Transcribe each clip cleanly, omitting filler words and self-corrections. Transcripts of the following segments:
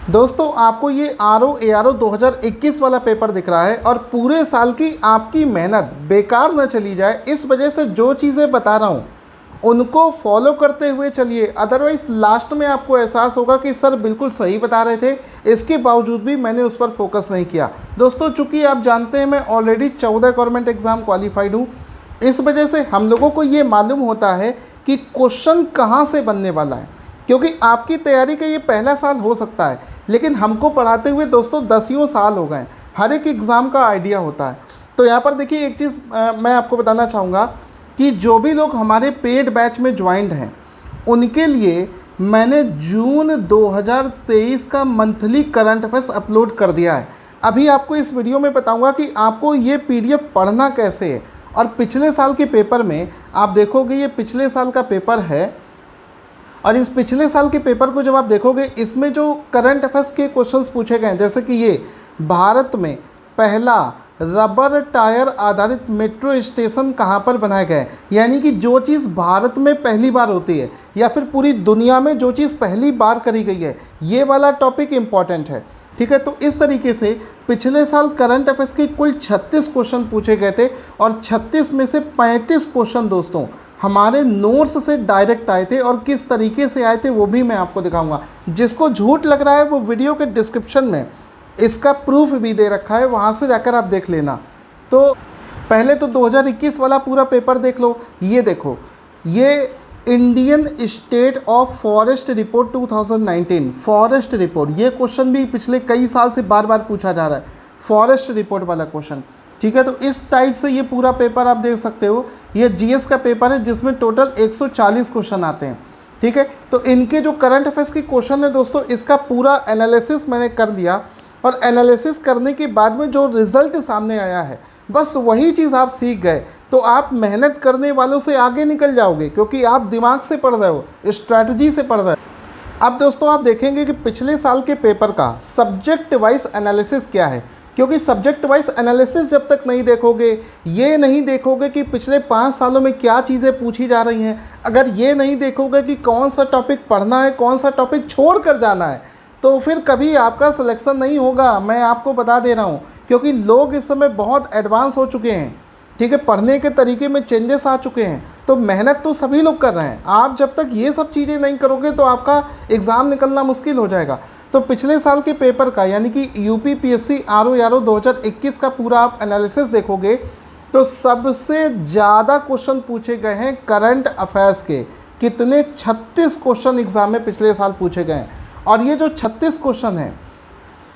दोस्तों आपको ये ARO 2021 वाला पेपर दिख रहा है और पूरे साल की आपकी मेहनत बेकार न चली जाए, इस वजह से जो चीज़ें बता रहा हूँ उनको फॉलो करते हुए चलिए। अदरवाइज़ लास्ट में आपको एहसास होगा कि सर बिल्कुल सही बता रहे थे, इसके बावजूद भी मैंने उस पर फोकस नहीं किया। दोस्तों चूँकि आप जानते हैं मैं ऑलरेडी 14 गवर्नमेंट एग्ज़ाम क्वालिफाइड हूँ, इस वजह से हम लोगों को ये मालूम होता है कि क्वेश्चन कहाँ से बनने वाला है, क्योंकि आपकी तैयारी का ये पहला साल हो सकता है, लेकिन हमको पढ़ाते हुए दोस्तों 10 साल हो गए। हर एक एग्ज़ाम का आइडिया होता है। तो यहाँ पर देखिए एक चीज़ मैं आपको बताना चाहूँगा कि जो भी लोग हमारे पेड बैच में ज्वाइंट हैं उनके लिए मैंने जून 2023 का मंथली करंट अफेयर्स अपलोड कर दिया है। अभी आपको इस वीडियो में बताऊंगा कि आपको ये पीडीएफ पढ़ना कैसे है। और पिछले साल के पेपर में आप देखोगे, ये पिछले साल का पेपर है और इस पिछले साल के पेपर को जब आप देखोगे, इसमें जो करंट अफेयर्स के क्वेश्चंस पूछे गए हैं, जैसे कि ये भारत में पहला रबर टायर आधारित मेट्रो स्टेशन कहाँ पर बनाया गया है, यानी कि जो चीज़ भारत में पहली बार होती है या फिर पूरी दुनिया में जो चीज़ पहली बार करी गई है, ये वाला टॉपिक इम्पॉर्टेंट है। ठीक है, तो इस तरीके से पिछले साल करंट अफेयर्स के कुल 36 क्वेश्चन पूछे गए थे और 36 में से 35 क्वेश्चन दोस्तों हमारे नोट्स से डायरेक्ट आए थे। और किस तरीके से आए थे वो भी मैं आपको दिखाऊंगा। जिसको झूठ लग रहा है वो वीडियो के डिस्क्रिप्शन में इसका प्रूफ भी दे रखा है, वहाँ से जाकर आप देख लेना। तो पहले तो 2021 वाला पूरा पेपर देख लो। ये देखो, ये Indian state of forest report 2019 forest report, ये क्वेश्चन भी पिछले कई साल से बार बार पूछा जा रहा है, फॉरेस्ट रिपोर्ट वाला क्वेश्चन। ठीक है, तो इस टाइप से ये पूरा पेपर आप देख सकते हो। ये जीएस का पेपर है जिसमें टोटल 140 क्वेश्चन आते हैं। ठीक है, तो इनके जो करंट अफेयर्स के क्वेश्चन है दोस्तों, इसका पूरा एनालिसिस मैंने कर दिया और एनालिसिस करने के बाद में जो रिज़ल्ट सामने आया है, बस वही चीज़ आप सीख गए तो आप मेहनत करने वालों से आगे निकल जाओगे, क्योंकि आप दिमाग से पढ़ रहे हो, स्ट्रैटेजी से पढ़ रहे हो। अब दोस्तों आप देखेंगे कि पिछले साल के पेपर का सब्जेक्ट वाइज एनालिसिस क्या है, क्योंकि सब्जेक्ट वाइज एनालिसिस जब तक नहीं देखोगे, ये नहीं देखोगे कि पिछले 5 सालों में क्या चीज़ें पूछी जा रही हैं, अगर ये नहीं देखोगे कि कौन सा टॉपिक पढ़ना है, कौन सा टॉपिक छोड़ कर जाना है, तो फिर कभी आपका सिलेक्शन नहीं होगा। मैं आपको बता दे रहा हूँ, क्योंकि लोग इस समय बहुत एडवांस हो चुके हैं। ठीक है, पढ़ने के तरीके में चेंजेस आ चुके हैं, तो मेहनत तो सभी लोग कर रहे हैं। आप जब तक ये सब चीज़ें नहीं करोगे तो आपका एग्ज़ाम निकलना मुश्किल हो जाएगा। तो पिछले साल के पेपर का, यानी कि यूपीपीएससी ARO 2021 का पूरा आप एनालिसिस देखोगे तो सबसे ज़्यादा क्वेश्चन पूछे गए हैं करंट अफेयर्स के। कितने? 36 क्वेश्चन एग्ज़ाम में पिछले साल पूछे गए हैं। और ये जो 36 क्वेश्चन हैं,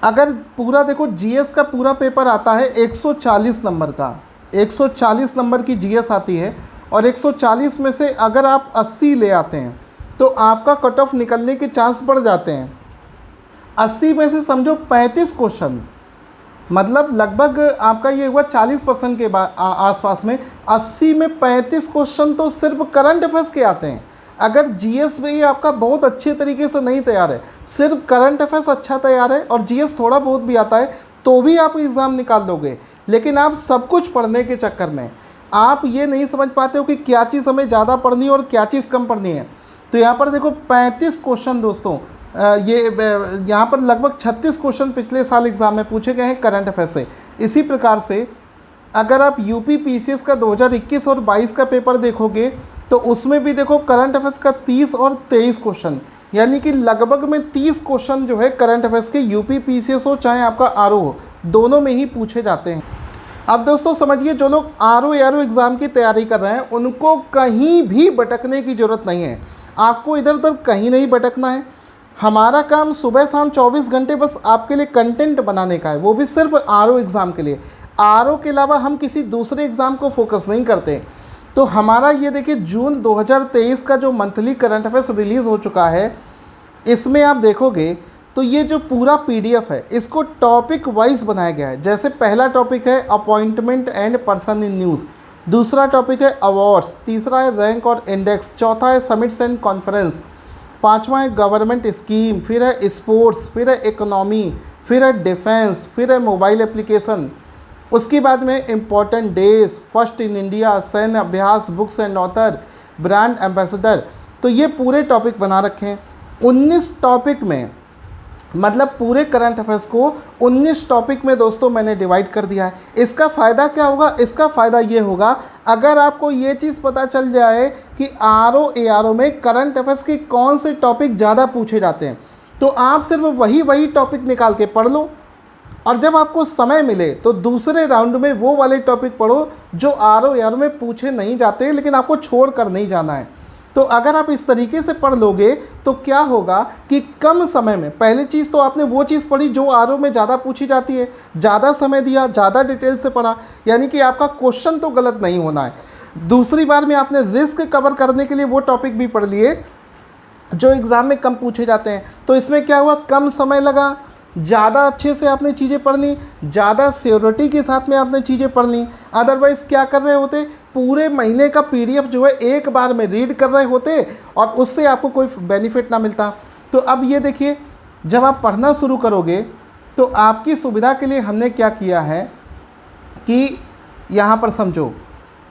अगर पूरा देखो, जीएस का पूरा पेपर आता है 140 नंबर का, 140 नंबर की जीएस आती है और 140 में से अगर आप 80 ले आते हैं तो आपका कट ऑफ निकलने के चांस बढ़ जाते हैं। 80 में से समझो 35 क्वेश्चन, मतलब लगभग आपका ये हुआ 40% के आसपास में। 80 में 35 क्वेश्चन तो सिर्फ करंट अफेयर्स के आते हैं। अगर जीएस में आपका बहुत अच्छे तरीके से नहीं तैयार है, सिर्फ करंट अफेयर्स अच्छा तैयार है और जीएस थोड़ा बहुत भी आता है, तो भी आप एग्ज़ाम निकाल लोगे। लेकिन आप सब कुछ पढ़ने के चक्कर में आप ये नहीं समझ पाते हो कि क्या चीज़ हमें ज़्यादा पढ़नी है और क्या चीज़ कम पढ़नी है। तो यहाँ पर देखो 35 क्वेश्चन दोस्तों, ये यहाँ पर लगभग 36 क्वेश्चन पिछले साल एग्ज़ाम में पूछे गए हैं करंट अफेयर्स से। इसी प्रकार से अगर आप यूपीपीसीएस का 2021 और 22 का पेपर देखोगे तो उसमें भी देखो करंट अफेयर्स का 30 और 23 क्वेश्चन, यानी कि लगभग में 30 क्वेश्चन जो है करंट अफेयर्स के यूपीपीसीएस हो चाहे आपका आरओ हो, दोनों में ही पूछे जाते हैं। अब दोस्तों समझिए, जो लोग ARO एग्ज़ाम की तैयारी कर रहे हैं उनको कहीं भी भटकने की ज़रूरत नहीं है। आपको इधर उधर कहीं नहीं भटकना है। हमारा काम सुबह शाम 24 घंटे बस आपके लिए कंटेंट बनाने का है, वो भी सिर्फ ARO एग्ज़ाम के लिए। ARO के अलावा हम किसी दूसरे एग्ज़ाम को फोकस नहीं करते। तो हमारा ये देखिए जून 2023 का जो मंथली करंट अफेयर्स रिलीज़ हो चुका है, इसमें आप देखोगे तो ये जो पूरा पीडीएफ है इसको टॉपिक वाइज बनाया गया है। जैसे पहला टॉपिक है appointment and person in news, दूसरा टॉपिक है अवार्ड्स, तीसरा है रैंक और इंडेक्स, चौथा है समिट्स एंड कॉन्फ्रेंस, पांचवा है गवर्नमेंट स्कीम, फिर है स्पोर्ट्स, फिर है इकोनॉमी, फिर है डिफेंस, फिर है मोबाइल एप्लीकेशन। उसके बाद में important days, first in India, सैन्य अभ्यास, books and author, brand ambassador. तो ये पूरे टॉपिक बना रखे हैं। 19 टॉपिक में मतलब पूरे करंट अफेयर्स को 19 टॉपिक में दोस्तों मैंने डिवाइड कर दिया है। इसका फ़ायदा क्या होगा? इसका फ़ायदा ये होगा, अगर आपको ये चीज़ पता चल जाए कि RO में करंट अफेयर्स के कौन से टॉपिक ज़्यादा पूछे जाते हैं, तो आप सिर्फ वही टॉपिक निकाल के पढ़ लो, और जब आपको समय मिले तो दूसरे राउंड में वो वाले टॉपिक पढ़ो जो RO में पूछे नहीं जाते लेकिन आपको छोड़ कर नहीं जाना है। तो अगर आप इस तरीके से पढ़ लोगे तो क्या होगा कि कम समय में, पहली चीज़ तो आपने वो चीज़ पढ़ी जो RO में ज़्यादा पूछी जाती है, ज़्यादा समय दिया, ज़्यादा डिटेल से पढ़ा, यानी कि आपका क्वेश्चन तो गलत नहीं होना है। दूसरी बार में आपने रिस्क कवर करने के लिए वो टॉपिक भी पढ़ लिए जो एग्ज़ाम में कम पूछे जाते हैं। तो इसमें क्या हुआ, कम समय लगा, ज़्यादा अच्छे से आपने चीज़ें पढ़ ली, ज़्यादा श्योरिटी के साथ में आपने चीज़ें पढ़ ली। अदरवाइज़ क्या कर रहे होते, पूरे महीने का PDF जो है एक बार में रीड कर रहे होते और उससे आपको कोई बेनिफिट ना मिलता। तो अब ये देखिए, जब आप पढ़ना शुरू करोगे तो आपकी सुविधा के लिए हमने क्या किया है कि यहाँ पर समझो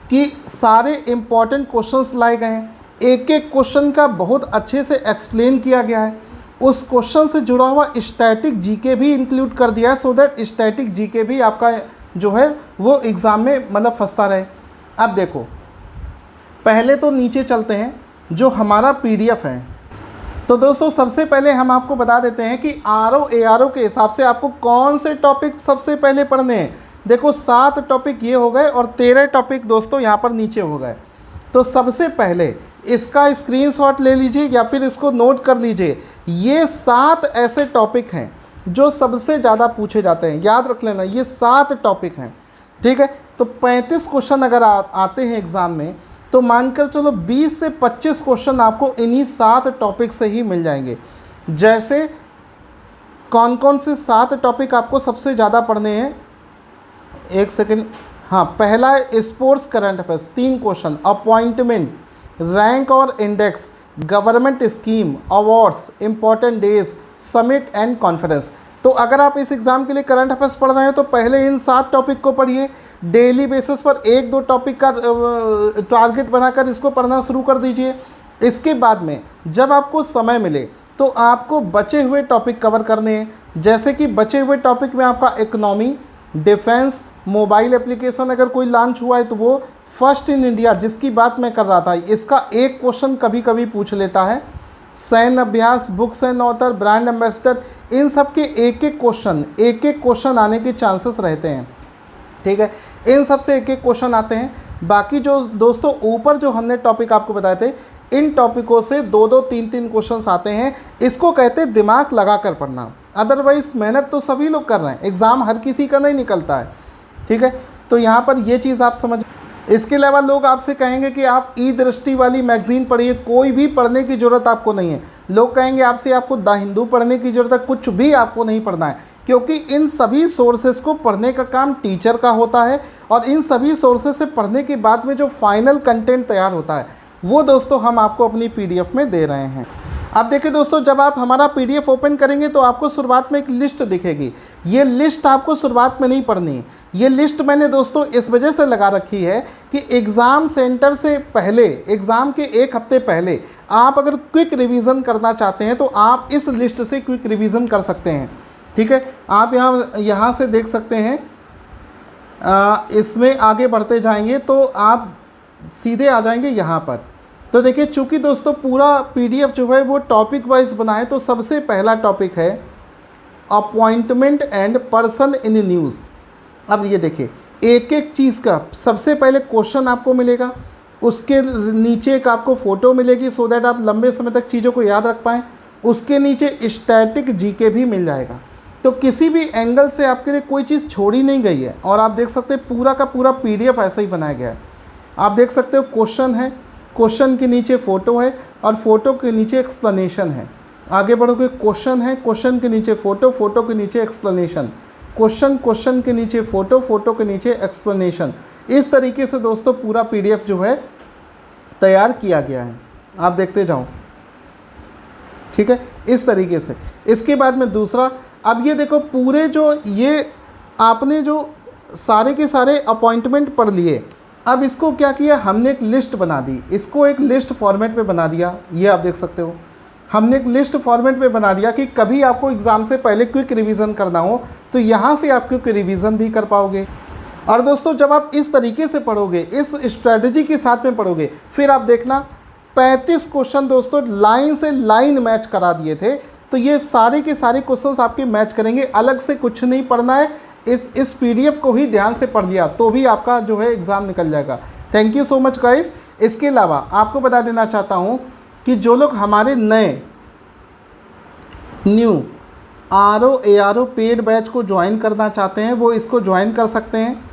कि सारे इम्पॉर्टेंट क्वेश्चंस लाए गए हैं, एक एक क्वेश्चन का बहुत अच्छे से एक्सप्लेन किया गया है, उस क्वेश्चन से जुड़ा हुआ स्टैटिक GK भी इंक्लूड कर दिया है, सो दैट स्टैटिक GK भी आपका जो है वो एग्ज़ाम में मतलब फंसता रहे। अब देखो, पहले तो नीचे चलते हैं जो हमारा PDF है। तो दोस्तों सबसे पहले हम आपको बता देते हैं कि RO के हिसाब से आपको कौन से टॉपिक सबसे पहले पढ़ने हैं। देखो 7 टॉपिक ये हो गए और 13 टॉपिक दोस्तों यहाँ पर नीचे हो गए। तो सबसे पहले इसका स्क्रीनशॉट ले लीजिए या फिर इसको नोट कर लीजिए। ये 7 ऐसे टॉपिक हैं जो सबसे ज़्यादा पूछे जाते हैं, याद रख लेना, ये 7 टॉपिक हैं, ठीक है। तो 35 क्वेश्चन अगर आते हैं एग्ज़ाम में, तो मानकर चलो 20 से 25 क्वेश्चन आपको इन्हीं 7 टॉपिक से ही मिल जाएंगे। जैसे कौन कौन से 7 टॉपिक आपको सबसे ज़्यादा पढ़ने हैं, एक सेकेंड, हाँ, पहला है sports current affairs, 3 question, appointment, rank और index, government scheme, awards, important days, summit and conference. तो अगर आप इस एग्ज़ाम के लिए करंट अफेयर्स पढ़ रहे हैं तो पहले इन 7 टॉपिक को पढ़िए, डेली बेसिस पर 1-2 टॉपिक का टारगेट बनाकर इसको पढ़ना शुरू कर दीजिए। इसके बाद में जब आपको समय मिले तो आपको बचे हुए टॉपिक कवर करने हैं, जैसे कि बचे हुए टॉपिक में आपका इकोनॉमी, डिफेंस, मोबाइल एप्लीकेशन अगर कोई लॉन्च हुआ है तो वो, फर्स्ट इन इंडिया जिसकी बात मैं कर रहा था, इसका एक क्वेश्चन कभी कभी पूछ लेता है, सैन्य अभ्यास, books and author, brand ambassador, इन सब के एक एक क्वेश्चन आने के चांसेस रहते हैं, ठीक है। इन सब से एक एक क्वेश्चन आते हैं। बाकी जो दोस्तों ऊपर जो हमने टॉपिक आपको बताए थे, इन टॉपिकों से 2-2, 3-3 क्वेश्चंस आते हैं। इसको कहते हैं दिमाग लगा कर पढ़ना। अदरवाइज मेहनत तो सभी लोग कर रहे हैं, एग्ज़ाम हर किसी का नहीं निकलता है, ठीक है। तो यहाँ पर ये चीज़ आप समझ। इसके अलावा लोग आपसे कहेंगे कि आप ई-दृष्टि वाली मैगज़ीन पढ़िए, कोई भी पढ़ने की ज़रूरत आपको नहीं है। लोग कहेंगे आपसे आपको द हिंदू पढ़ने की ज़रूरत है, कुछ भी आपको नहीं पढ़ना है, क्योंकि इन सभी सोर्सेज को पढ़ने का काम टीचर का होता है और इन सभी सोर्सेज से पढ़ने के बाद में जो फाइनल कंटेंट तैयार होता है वो दोस्तों हम आपको अपनी PDF में दे रहे हैं। अब देखिए दोस्तों, जब आप हमारा PDF ओपन करेंगे तो आपको शुरुआत में एक लिस्ट दिखेगी। ये लिस्ट आपको शुरुआत में नहीं पढ़नी। ये लिस्ट मैंने दोस्तों इस वजह से लगा रखी है कि एग्ज़ाम सेंटर से पहले, एग्ज़ाम के 1 हफ्ते पहले आप अगर क्विक रिवीजन करना चाहते हैं तो आप इस लिस्ट से क्विक रिवीजन कर सकते हैं, ठीक है। आप यहाँ से देख सकते हैं, इसमें आगे बढ़ते जाएंगे तो आप सीधे आ जाएंगे यहाँ पर। तो देखिए, चूँकि दोस्तों पूरा PDF जो है वो टॉपिक वाइज बना है, तो सबसे पहला टॉपिक है appointment and person in news. अब ये देखिए, एक एक चीज़ का सबसे पहले क्वेश्चन आपको मिलेगा, उसके नीचे एक आपको फ़ोटो मिलेगी सो दैट आप लंबे समय तक चीज़ों को याद रख पाएँ। उसके नीचे स्टैटिक GK भी मिल जाएगा। तो किसी भी एंगल से आपके लिए कोई चीज़ छोड़ी नहीं गई है। और आप देख सकते हैं पूरा का पूरा PDF ऐसा ही बनाया गया है। आप देख सकते हो क्वेश्चन है, क्वेश्चन के नीचे फ़ोटो है और फोटो के नीचे एक्सप्लेनेशन है। आगे बढ़ोगे, क्वेश्चन है, क्वेश्चन के नीचे फ़ोटो, फोटो के नीचे एक्सप्लेनेशन, क्वेश्चन के नीचे फ़ोटो, फोटो के नीचे एक्सप्लेनेशन। इस तरीके से दोस्तों पूरा PDF जो है तैयार किया गया है। आप देखते जाओ, ठीक है, इस तरीके से। इसके बाद में दूसरा, अब ये देखो, पूरे जो ये आपने जो सारे के सारे अपॉइंटमेंट पढ़ लिए, अब इसको क्या किया हमने, एक लिस्ट बना दी, इसको एक लिस्ट फॉर्मेट में बना दिया। ये आप देख सकते हो, हमने एक लिस्ट फॉर्मेट में बना दिया कि कभी आपको एग्ज़ाम से पहले क्विक रिवीजन करना हो तो यहाँ से आप क्विक रिवीजन भी कर पाओगे। और दोस्तों जब आप इस तरीके से पढ़ोगे, इस स्ट्रेटजी के साथ में पढ़ोगे, फिर आप देखना 35 क्वेश्चन दोस्तों लाइन से लाइन मैच करा दिए थे। तो ये सारे के सारे क्वेश्चंस आपके मैच करेंगे, अलग से कुछ नहीं पढ़ना है। इस पीडीएफ को ही ध्यान से पढ़ लिया तो भी आपका जो है एग्ज़ाम निकल जाएगा। Thank you so much guys. इसके अलावा आपको बता देना चाहता हूँ कि जो लोग हमारे नए न्यू RO पेड बैच को ज्वाइन करना चाहते हैं वो इसको ज्वाइन कर सकते हैं,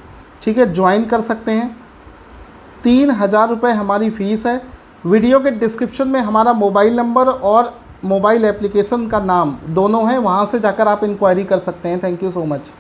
ठीक है, ज्वाइन कर सकते हैं। 3000 रुपये हमारी फ़ीस है। वीडियो के डिस्क्रिप्शन में हमारा मोबाइल नंबर और मोबाइल एप्लीकेशन का नाम दोनों है, वहाँ से जाकर आप इंक्वायरी कर सकते हैं। Thank you so much.